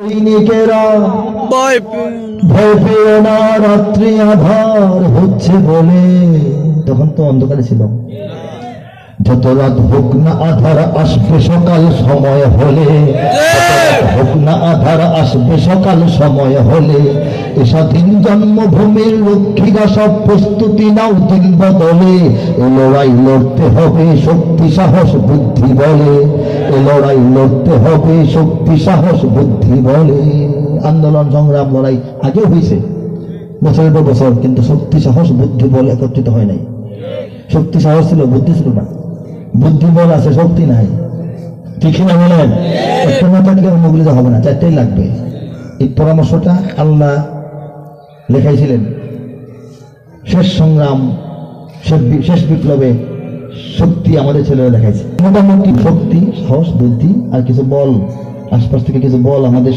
সৈনিকেরা ভয় পেও না, রাত্রি আধার হচ্ছে বলে। তখন তো অন্ধকারে ছিল। যত রাত হোক না আধার আসবে সকাল সময় হলে, হোক না আধার আসবে সকাল সময় হলে। এ স্বাধীন জন্মভূমির রক্ষীরা সব প্রস্তুতি নাও দিন বদলে। এ লড়াই লড়তে হবে শক্তি সাহস বুদ্ধি বলে, এ লড়াই লড়তে হবে শক্তি সাহস বুদ্ধি বলে। আন্দোলন সংগ্রাম লড়াই আগেও হয়েছে বছরের পর বছর, কিন্তু শক্তি সাহস বুদ্ধি বল একত্রিত হয় নাই। শক্তি সাহস ছিল, বুদ্ধি ছিল না। বুদ্ধি বল আছে, শক্তি নাই। ঠিক না বলেন? একটা না থাকলে অন্যগুলি তো হবে না, চারটাই লাগবে। এই পরামর্শটা আল্লাহ লেখাইছিলেন শেষ সংগ্রাম, শেষ বিপ্লবে। শক্তি আমাদের ছেলেরা দেখাইছে। মোটামুটি শক্তি সাহস বুদ্ধি আর কিছু বল, আশপাশ থেকে কিছু বল আমাদের